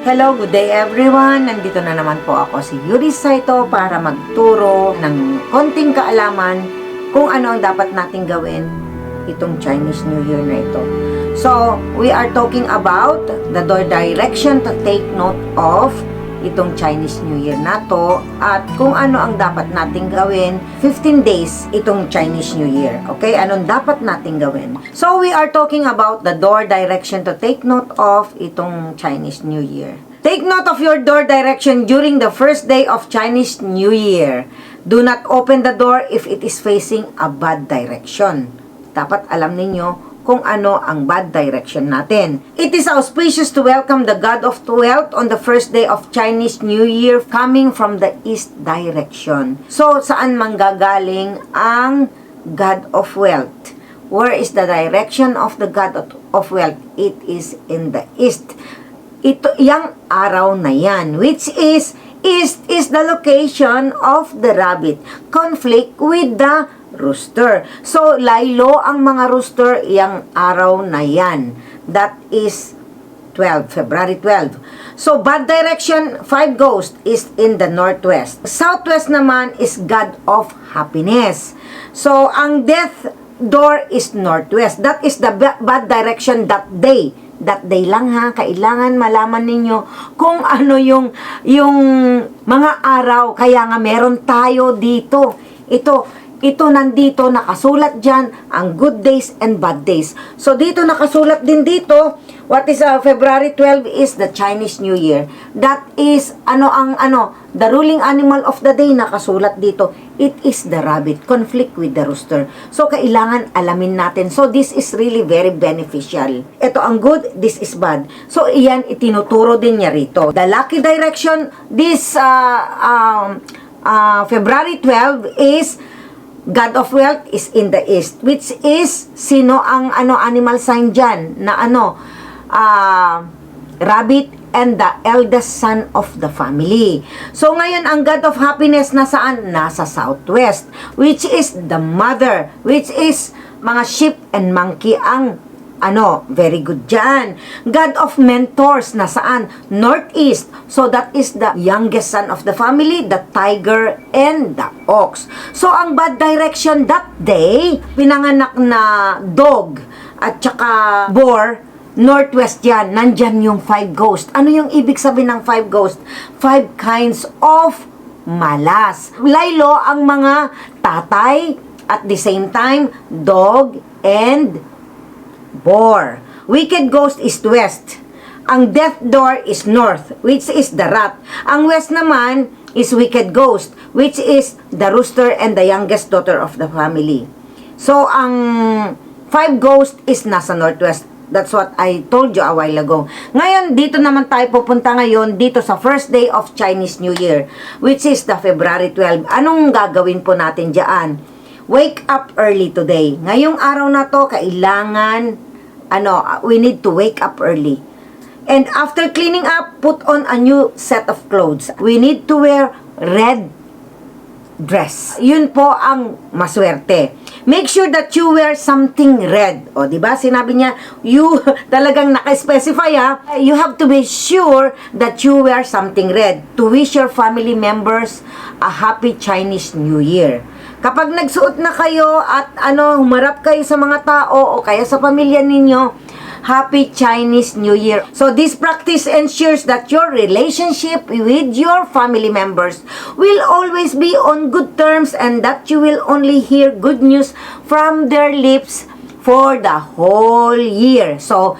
Hello, good day everyone! Nandito na naman po ako si Yuri Saito para magturo ng konting kaalaman kung ano ang dapat nating gawin itong Chinese New Year na ito. So, we are talking about the door direction to take note of itong Chinese New Year na to at kung ano ang dapat nating gawin 15 days itong Chinese New Year. Okay? Anong dapat nating gawin? So, we are talking about the door direction to take note of itong Chinese New Year. Take note of your door direction during the first day of Chinese New Year. Do not open the door if it is facing a bad direction. Dapat alam ninyo kung ano ang bad direction natin. It is auspicious to welcome the God of Wealth on the first day of Chinese New Year coming from the east direction. So, saan manggagaling ang God of Wealth? Where is the direction of the God of Wealth? It is in the east. Ito, yang araw na yan, which is east is the location of the rabbit. Conflict with the rooster. So, laylo ang mga rooster yang araw na yan. That is 12, February 12. So, bad direction, 5 ghost is in the northwest. Southwest naman is God of Happiness. So, ang death door is northwest. That is the bad direction that day. That day lang ha, kailangan malaman ninyo kung ano yung mga araw. Kaya nga meron tayo dito. Ito nandito, nakasulat dyan, ang good days and bad days. So, dito nakasulat din dito, what is February 12 is the Chinese New Year. That is, the ruling animal of the day nakasulat dito. It is the rabbit, conflict with the rooster. So, kailangan alamin natin. So, this is really very beneficial. Ito ang good, this is bad. So, iyan, itinuturo din niya rito. The lucky direction, this February 12 is God of Wealth is in the east, which is sino ang animal sign dyan na rabbit and the eldest son of the family. So ngayon ang God of Happiness nasaan? Nasa southwest, which is the mother, which is mga sheep and monkey ang very good dyan. God of Mentors nasaan? Northeast. So that is the youngest son of the family, the tiger and the ox. So ang bad direction that day, pinanganak na dog at saka boar, northwest yan. Nandyan yung 5 ghost. Ano yung ibig sabihin ng 5 ghost? 5 kinds of malas. Laylo ang mga tatay at the same time, dog and boar. Wicked ghost is west. Ang death door is north, which is the rat. Ang west naman is wicked ghost, which is the rooster and the youngest daughter of the family. So, ang 5 ghost is nasa northwest. That's what I told you a while ago. Ngayon, dito naman tayo pupunta ngayon dito sa first day of Chinese New Year, which is the February 12. Anong gagawin po natin dyan? Wake up early today. Ngayong araw na to, kailangan we need to wake up early. And after cleaning up, put on a new set of clothes. We need to wear red dress. Yun po ang maswerte. Make sure that you wear something red. O, diba? Sinabi niya, you talagang naka-specify ha. You have to be sure that you wear something red to wish your family members a happy Chinese New Year. Kapag nagsuot na kayo at humarap kayo sa mga tao o kaya sa pamilya ninyo, Happy Chinese New Year. So this practice ensures that your relationship with your family members will always be on good terms and that you will only hear good news from their lips for the whole year. So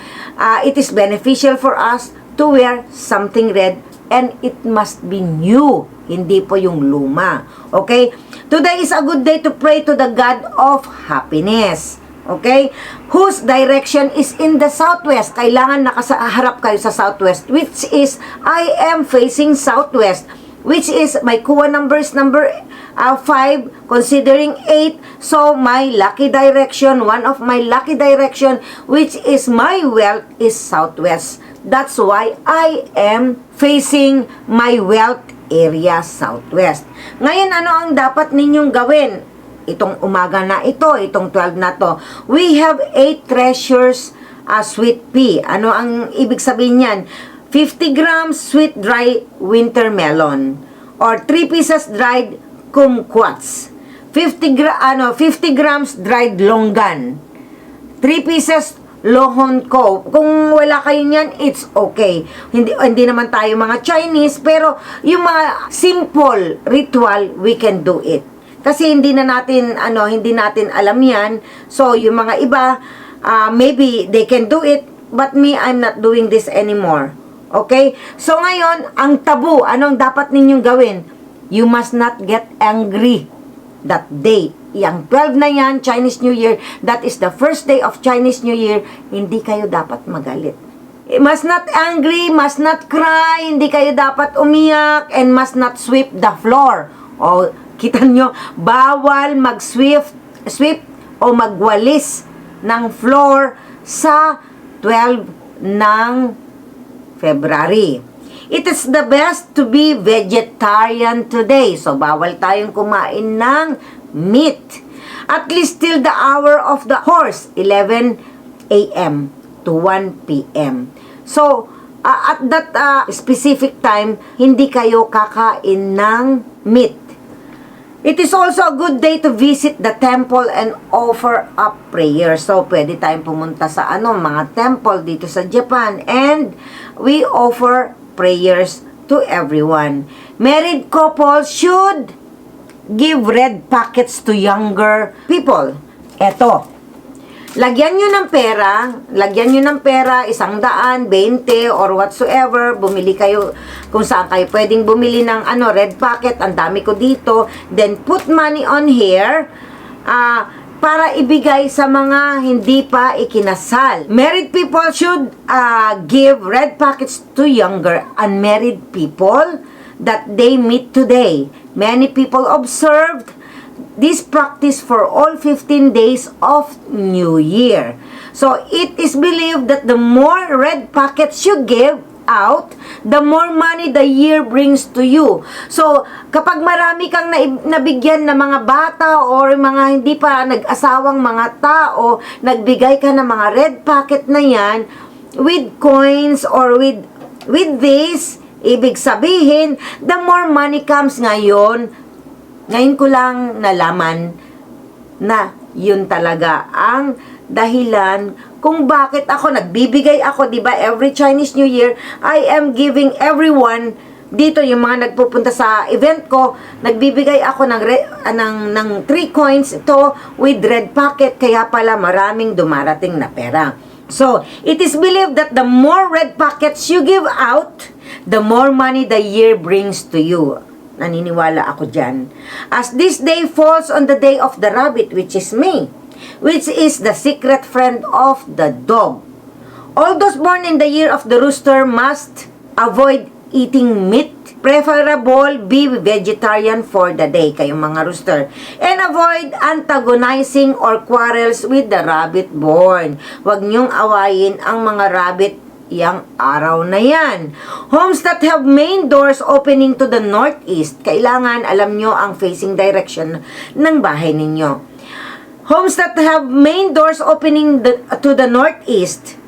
it is beneficial for us to wear something red and it must be new, hindi po yung luma. Okay? Today is a good day to pray to the God of Happiness. Okay? Whose direction is in the southwest. Kailangan nakaharap kayo sa southwest, which is, I am facing southwest, which is, my kuha numbers number 5, considering 8. So, my lucky direction, one of my lucky direction, which is my wealth, is southwest. That's why I am facing my wealth area southwest. Ngayon, ano ang dapat ninyong gawin? Itong umaga na ito, itong 12 na to. We have 8 treasures sweet pea. Ano ang ibig sabihin niyan? 50 grams sweet dry winter melon, or 3 pieces dried kumquats, 50 grams dried longgan, 3 pieces lohon ko. Kung wala kayo niyan, it's okay. Hindi naman tayo mga Chinese, pero yung mga simple ritual, we can do it. Kasi hindi natin alam yan. So, yung mga iba, maybe they can do it, but me, I'm not doing this anymore. Okay? So, ngayon, ang tabu, anong dapat ninyong gawin? You must not get angry that day. Yang 12 na yan, Chinese New Year, that is the first day of Chinese New Year, hindi kayo dapat magalit. Must not angry, must not cry, hindi kayo dapat umiyak, and must not sweep the floor. O, kita nyo, bawal mag-sweep o magwalis ng floor sa 12 ng February. It is the best to be vegetarian today. So, bawal tayong kumain ng meat. At least till the hour of the horse, 11 a.m. to 1 p.m. So, at that specific time, hindi kayo kakain ng meat. It is also a good day to visit the temple and offer up prayer. So, pwede tayong pumunta sa mga temple dito sa Japan. And we offer prayers to everyone. Married couples should give red packets to younger people. Eto, lagyan nyo ng pera, 100, 20, or whatsoever, bumili kayo kung saan kayo pwedeng bumili ng red packet, ang dami ko dito, then put money on here, para ibigay sa mga hindi pa ikinasal. Married people should give red packets to younger unmarried people that they meet today. Many people observed this practice for all 15 days of New Year. So, it is believed that the more red packets you give out, the more money the year brings to you. So, kapag marami kang nabigyan ng mga bata or mga hindi pa nag-asawang mga tao, nagbigay ka ng mga red packet na yan, with coins or with this, ibig sabihin, the more money comes ngayon ko lang nalaman na yun talaga ang dahilan kung bakit ako nagbibigay ako, 'di ba? Every Chinese New Year, I am giving everyone dito yung mga nagpupunta sa event ko, nagbibigay ako ng 3 coins ito with red packet, kaya pala maraming dumarating na pera. So, it is believed that the more red packets you give out, the more money the year brings to you. Naniniwala ako dyan. As this day falls on the day of the rabbit, which is May, which is the secret friend of the dog. All those born in the year of the rooster must avoid eating meat. Preferable be vegetarian for the day, kayong mga rooster. And avoid antagonizing or quarrels with the rabbit born. Huwag niyong awayin ang mga rabbit yang araw na yan. Homes that have main doors opening to the northeast, kailangan alam nyo ang facing direction ng bahay ninyo. Homes that have main doors opening to the northeast,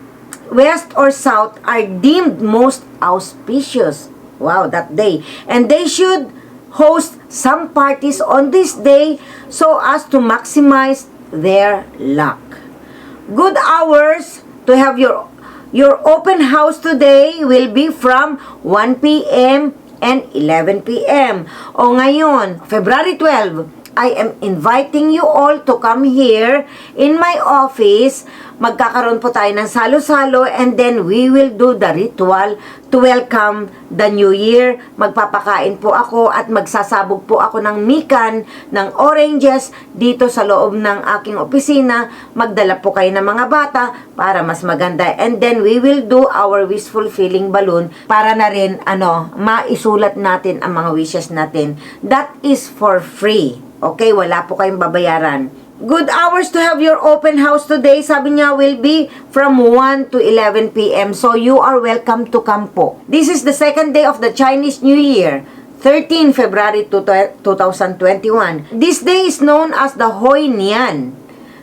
west or south are deemed most auspicious. Wow, that day. And they should host some parties on this day so as to maximize their luck. Good hours to have your open house today will be from 1 p.m. and 11 p.m. O ngayon, February 12, I am inviting you all to come here in my office. Magkakaroon po tayo ng salo-salo and then we will do the ritual to welcome the new year. Magpapakain po ako at magsasabog po ako ng mikan, ng oranges dito sa loob ng aking opisina. Magdala po kayo ng mga bata para mas maganda. And then we will do our wish fulfilling balloon para na rin maisulat natin ang mga wishes natin. That is for free. Okay, wala po kayong babayaran. Good hours to have your open house today, sabi niya, will be from 1 to 11 p.m. So, you are welcome to come po. This is the second day of the Chinese New Year, 13 February 2021. This day is known as the Hoi Nian.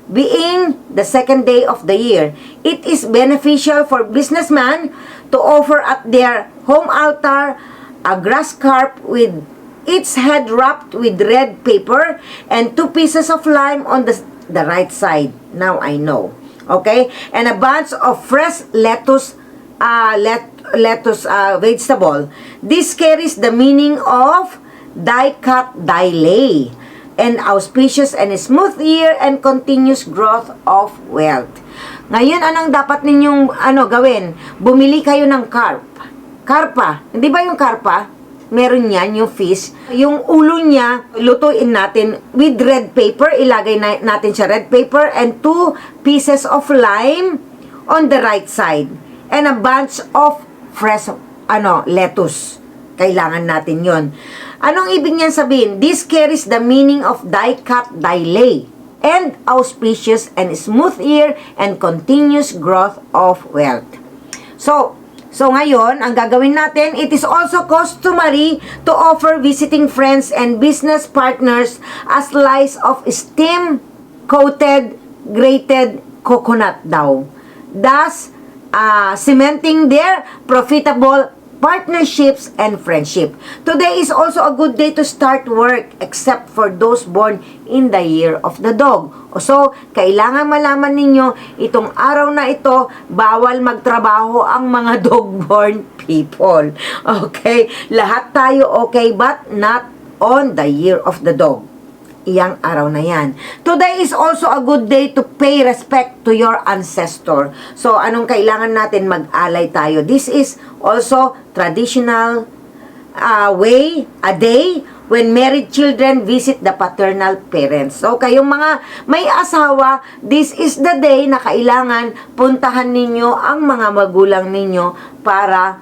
being the second day of the year. It is beneficial for businessmen to offer at their home altar a grass carp with its head wrapped with red paper and 2 pieces of lime on the right side. Now I know. Okay? And a bunch of fresh lettuce vegetable. This carries the meaning of die cut, die lay, and auspicious and smooth year and continuous growth of wealth. Ngayon, anong dapat ninyong gawin? Bumili kayo ng carp. Karpa. Hindi ba yung karpa? Meron yan, yung fish. Yung ulo niya, lutuin natin with red paper. Ilagay natin sa red paper and 2 pieces of lime on the right side. And a bunch of fresh lettuce. Kailangan natin yon. Anong ibig niyan sabihin? This carries the meaning of die cut, die lay, and auspicious and smooth year and continuous growth of wealth. So ngayon, ang gagawin natin, it is also customary to offer visiting friends and business partners a slice of steam-coated grated coconut daw. Thus, cementing their profitable partnerships and friendship. Today is also a good day to start work except for those born in the year of the dog. So, kailangan malaman ninyo, itong araw na ito, bawal magtrabaho ang mga dog-born people. Okay? Lahat tayo okay, but not on the year of the dog. Iyang araw na yan. Today is also a good day to pay respect to your ancestor. So, anong kailangan natin? Mag-alay tayo. This is also traditional a day when married children visit the paternal parents. So, kayong mga may asawa, this is the day na kailangan puntahan ninyo ang mga magulang ninyo para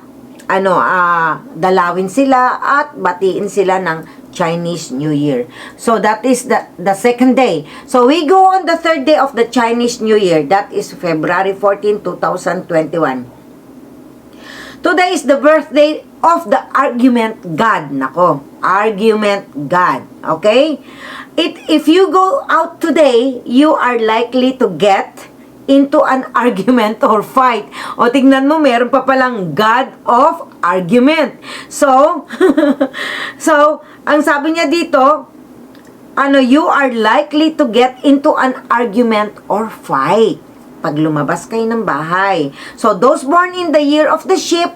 dalawin sila at batiin sila ng Chinese New Year. So that is the second day. So we go on the third day of the Chinese New Year. That is February 14, 2021. Today is the birthday of the argument god. Nako, argument god. Okay? If you go out today, you are likely to get into an argument or fight. O tingnan mo, meron pa palang God of argument. So, ang sabi niya dito, you are likely to get into an argument or fight pag lumabas kayo ng bahay. So, those born in the year of the sheep,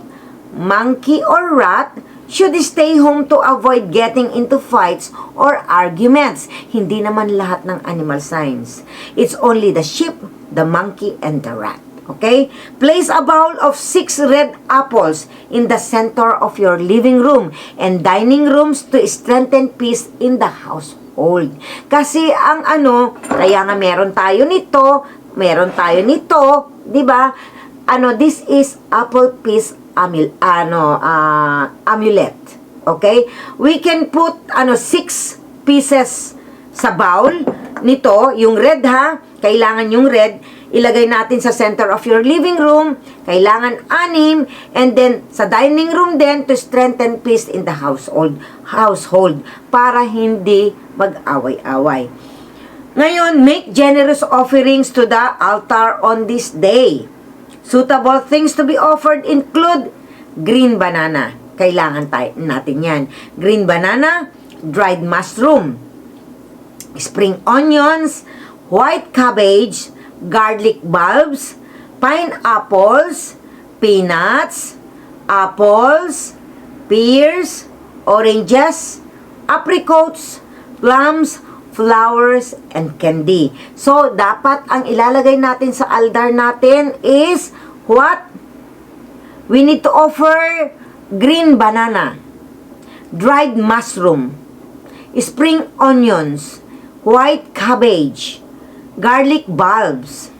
monkey, or rat should stay home to avoid getting into fights or arguments. Hindi naman lahat ng animal signs. It's only the sheep, the monkey, and the rat. Okay? Place a bowl of 6 red apples in the center of your living room and dining rooms to strengthen peace in the household. Kasi ang kaya nga meron tayo nito, di ba? This is apple peace amulet. Okay? We can put 6 pieces sa bowl nito, yung red ha, kailangan yung red, ilagay natin sa center of your living room, kailangan 6, and then sa dining room din to strengthen peace in the household para hindi mag-away-away. Ngayon, make generous offerings to the altar on this day. Suitable things to be offered include green banana. Kailangan natin yan. Green banana, dried mushroom, spring onions, white cabbage, garlic bulbs, pineapples, peanuts, apples, pears, oranges, apricots, plums, flowers, and candy. So, dapat ang ilalagay natin sa altar natin is what? We need to offer green banana, dried mushroom, spring onions, white cabbage, garlic bulbs,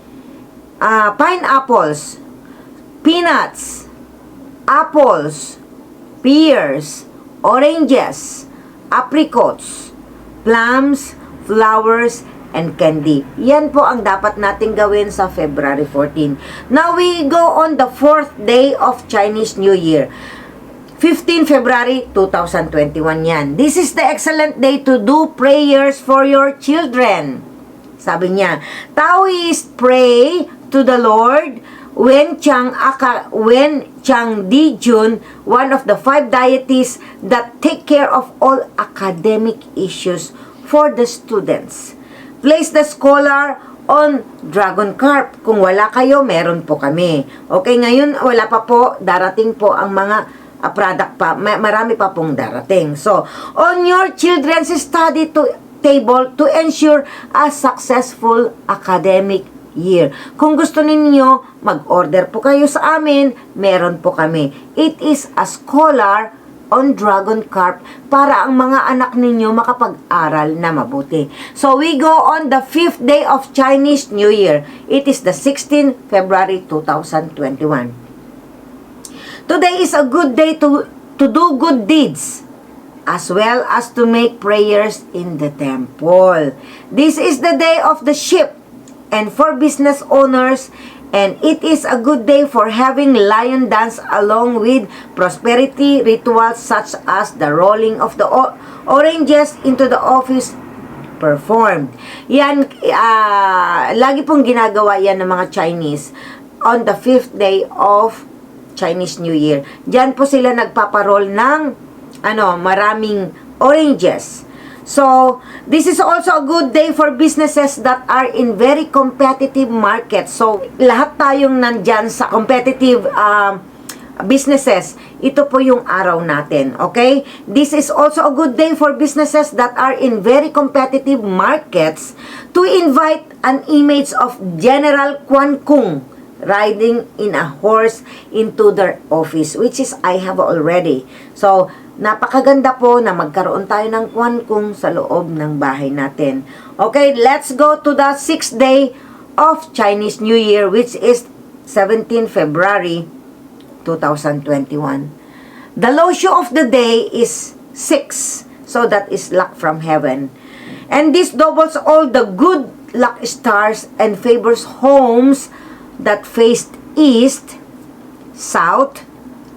pineapples, peanuts, apples, pears, oranges, apricots, plums, flowers, and candy. Yan po ang dapat nating gawin sa February 14. Now we go on the 4th day of Chinese New Year. 15 February 2021 yan. This is the excellent day to do prayers for your children. Sabi niya, Taoists pray to the Lord Wen Chang Di Jun, one of the 5 deities that take care of all academic issues for the students. Place the scholar on dragon carp. Kung wala kayo, meron po kami. Okay, ngayon wala pa po, darating po ang mga product pa. Marami pa pong darating. So, on your children's study table to ensure a successful academic year. Kung gusto ninyo, mag-order po kayo sa amin, meron po kami. It is a scholar on dragon carp para ang mga anak ninyo makapag-aral na mabuti. So, we go on the 5th day of Chinese New Year. It is the 16th February 2021. Today is a good day to do good deeds as well as to make prayers in the temple. This is the day of the sheep and for business owners, and it is a good day for having lion dance along with prosperity rituals such as the rolling of the oranges into the office performed. Yan, lagi pong ginagawa yan ng mga Chinese on the 5th day of Chinese New Year. Diyan po sila nagpaparol ng maraming oranges. So, this is also a good day for businesses that are in very competitive markets. So, lahat tayong nandyan sa competitive businesses, ito po yung araw natin, okay? This is also a good day for businesses that are in very competitive markets to invite an image of General Quan Kung riding in a horse into their office, which is I have already. So, napakaganda po na magkaroon tayo ng Quan Kung sa loob ng bahay natin. Okay, let's go to the 6th day of Chinese New Year, which is 17 February 2021. The lotion of the day is 6, so that is luck from heaven. And this doubles all the good luck stars and favors homes that faced east, south,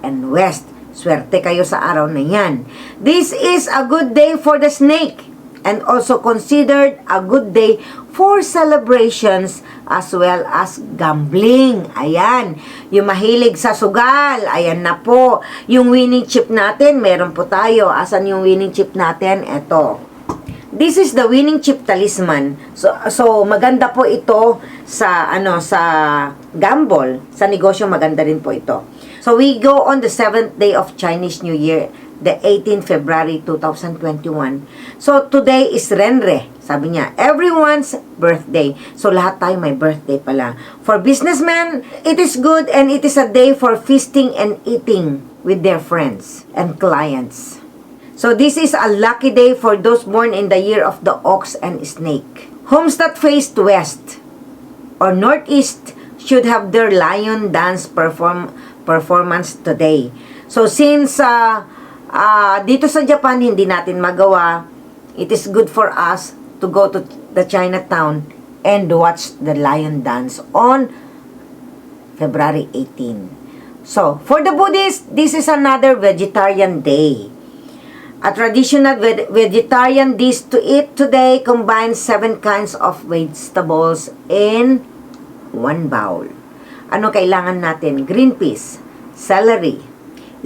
and west. Swerte kayo sa araw na yan. This is a good day for the snake and also considered a good day for celebrations as well as gambling. Ayan. Yung mahilig sa sugal, ayan na po. Yung winning chip natin, meron po tayo. Asan yung winning chip natin? Eto. This is the winning chip talisman. So maganda po ito sa sa gamble, sa negosyo maganda rin po ito. So we go on the 7th day of Chinese New Year, the 18th February 2021. So today is Renre. Sabi niya, everyone's birthday. So lahat tayo may birthday pala. For businessmen, it is good and it is a day for feasting and eating with their friends and clients. So this is a lucky day for those born in the year of the ox and snake. Homes that face west or northeast should have their lion dance performance today. So since dito sa Japan hindi natin magawa, it is good for us to go to the Chinatown and watch the lion dance on February 18. So for the Buddhists, this is another vegetarian day. A traditional vegetarian dish to eat today combines 7 kinds of vegetables in one bowl. Ano kailangan natin? Green peas, celery,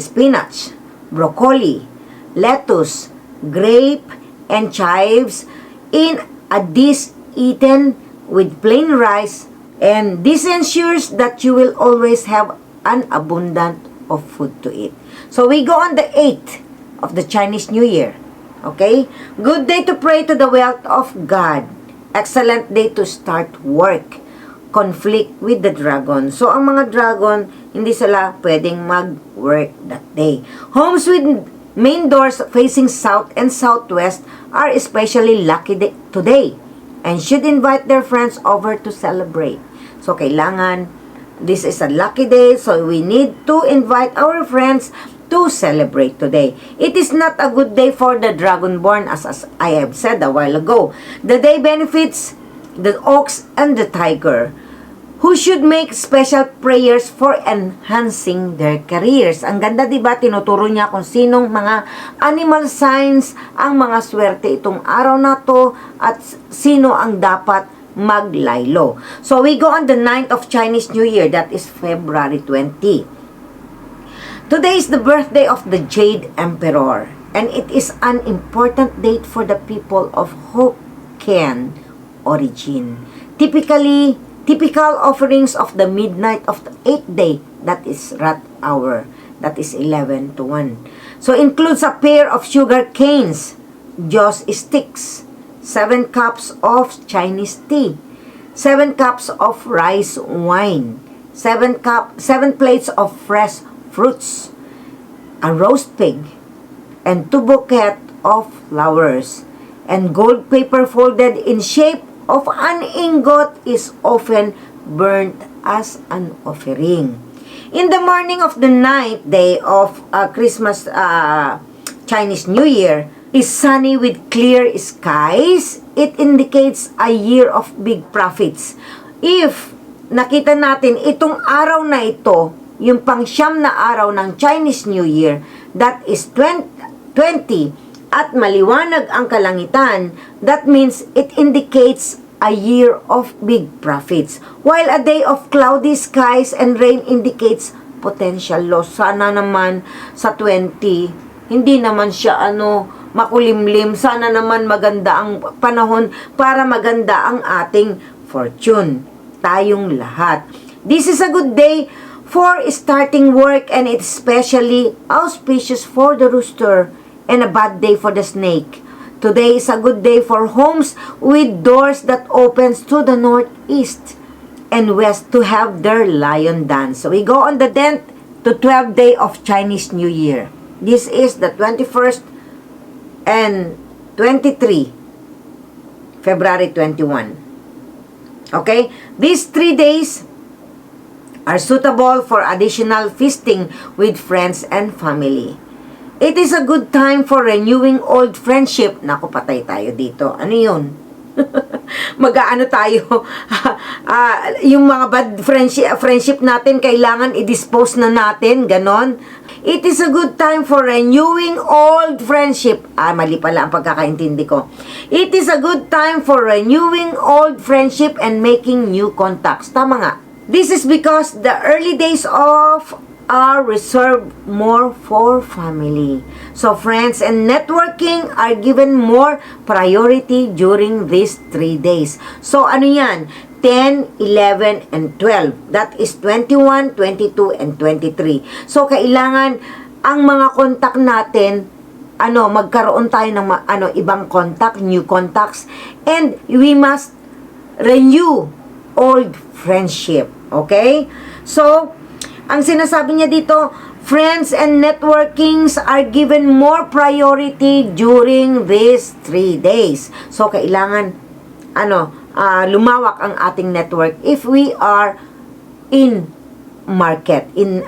spinach, broccoli, lettuce, grape, and chives in a dish eaten with plain rice, and this ensures that you will always have an abundance of food to eat. So we go on the 8th of the Chinese New Year. Okay? Good day to pray to the wealth of God. Excellent day to start work. Conflict with the dragon. So, ang mga dragon, hindi sila pwedeng mag-work that day. Homes with main doors facing south and southwest are especially lucky today and should invite their friends over to celebrate. So, kailangan, this is a lucky day, so we need to invite our friends to celebrate today. It is not a good day for the dragonborn, as I have said a while ago. The day benefits the ox and the tiger, who should make special prayers for enhancing their careers. Ang ganda, diba? Tinuturo niya kung sinong mga animal signs ang mga swerte itong araw na to at sino ang dapat maglaylo. So we go on the 9th of Chinese New Year, that is February 20. Today is the birthday of the Jade Emperor, and it is an important date for the people of Hokkien origin. Typical offerings of the midnight of the 8th day, that is Rat Hour, that is 11 to 1. So includes a pair of sugar canes, joss sticks, 7 cups of Chinese tea, 7 cups of rice wine, 7 plates of fresh fruits, a roast pig, and 2 bouquet of flowers, and gold paper folded in shape of an ingot is often burnt as an offering. In the morning of the 9th day of Christmas Chinese New Year is sunny with clear skies. It indicates a year of big profits. If nakita natin itong araw na ito, yung pang-siyam na araw ng Chinese New Year, that is 20, at maliwanag ang kalangitan, that means it indicates a year of big profits. While a day of cloudy skies and rain indicates potential loss. Sana naman sa 20, hindi naman siya makulimlim. Sana naman maganda ang panahon para maganda ang ating fortune. Tayong lahat. This is a good day for starting work, and it's especially auspicious for the rooster and a bad day for the snake. Today is a good day for homes with doors that opens to the northeast and west to have their lion dance. So we go on the 10th to 12th day of Chinese New Year. This is the 21st and 23 February 21. Okay? These 3 days are suitable for additional feasting with friends and family. It is a good time for renewing old friendship. Naku, patay tayo dito. Ano yun? Mag-aano tayo? Yung mga bad friendship natin, kailangan i-dispose na natin. Ganon. It is a good time for renewing old friendship. Mali pala ang pagkakaintindi ko. It is a good time for renewing old friendship and making new contacts. Tama nga. This is because the early days of are reserved more for family. So friends and networking are given more priority during these 3 days. So ano yan? 10, 11, and 12. That is 21, 22, and 23. So kailangan ang mga contact natin, magkaroon tayo ng ibang contact, new contacts, and we must renew old friendship. Okay? So, ang sinasabi niya dito, friends and networkings are given more priority during these 3 days. So, kailangan, lumawak ang ating network if we are in market, in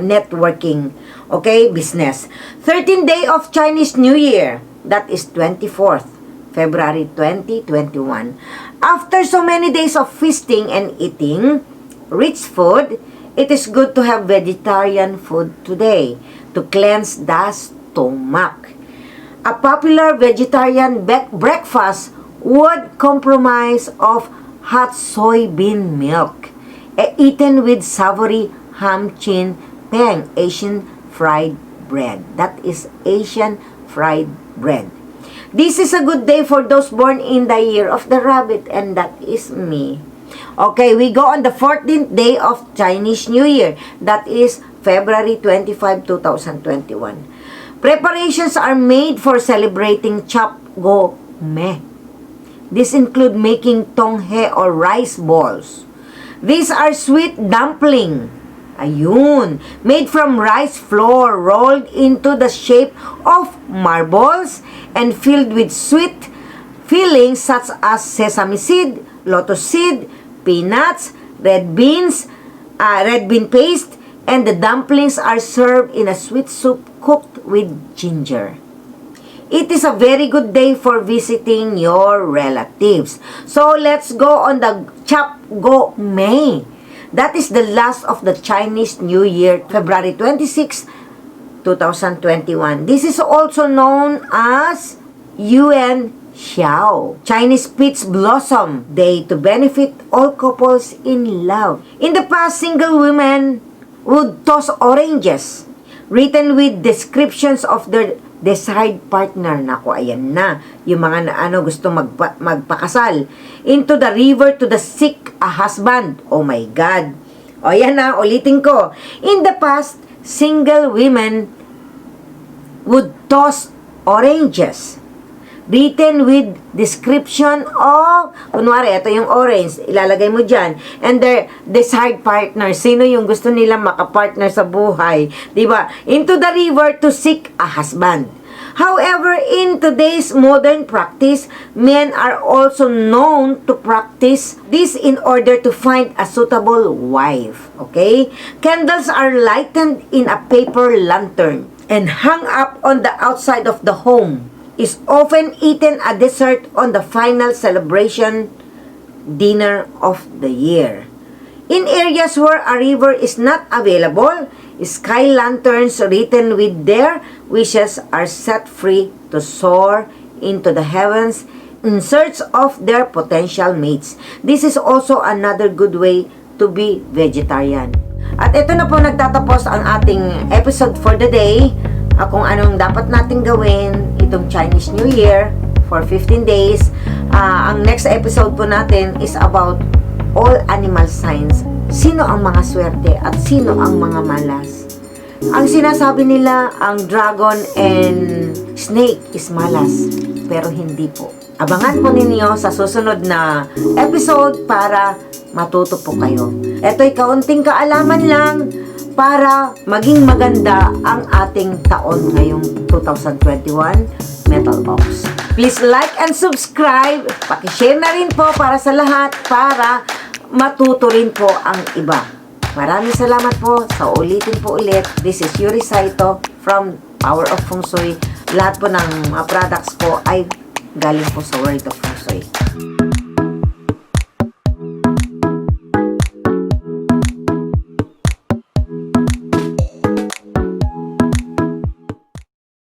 networking, okay, business. 13th day of Chinese New Year, that is 24th February 2021. After so many days of feasting and eating rich food, it is good to have vegetarian food today to cleanse the stomach. A popular vegetarian breakfast would comprise of hot soybean milk, eaten with savory ham chin peng, Asian fried bread. That is Asian fried bread. This is a good day for those born in the year of the rabbit, and that is me. Okay, we go on the 14th day of Chinese New Year. That is February 25, 2021. Preparations are made for celebrating Chap Go Me. This include making tonghe or rice balls. These are sweet dumpling. Ayun. Made from rice flour rolled into the shape of marbles and filled with sweet fillings such as sesame seed, lotus seed, peanuts, red bean paste, and the dumplings are served in a sweet soup cooked with ginger. It is a very good day for visiting your relatives. So let's go on the Chap Go Me. That is the last of the Chinese New Year, February 26, 2021. This is also known as Yuan Xiao. Chinese Peach Blossom Day to benefit all couples in love. In the past, single women would toss oranges written with descriptions of their desired partner. Naku, ayan na. Yung mga gusto magpakasal. Into the river to seek a husband. Oh my God. O yan na, ulitin ko. In the past, single women would toss oranges written with description of, kunwari, ito yung orange, ilalagay mo dyan, and their desired partner, sino yung gusto nilang makapartner sa buhay, diba? Into the river to seek a husband. However, in today's modern practice, men are also known to practice this in order to find a suitable wife. Okay? Candles are lighted in a paper lantern and hung up on the outside of the home. Is often eaten a dessert on the final celebration dinner of the year. In areas where a river is not available, sky lanterns written with their wishes are set free to soar into the heavens in search of their potential mates. This is also another good way to be vegetarian. At ito na po nagtatapos ang ating episode for the day. Kung anong dapat natin gawin itong Chinese New Year for 15 days. Ang next episode po natin is about all animal signs. Sino ang mga swerte at sino ang mga malas. Ang sinasabi nila, ang dragon and snake is malas, pero hindi po. Abangan po ninyo sa susunod na episode para matuto po kayo. Ito'y kaunting kaalaman lang para maging maganda ang ating taon ngayong 2021 Metal Box. Please like and subscribe. Pakishare na rin po para sa lahat para matuto rin po ang iba. Maraming salamat po. Sa ulitin po ulit. This is Yuri Saito from Power of Feng Shui. Lahat po ng products po ay galing po sa World of Feng Shui.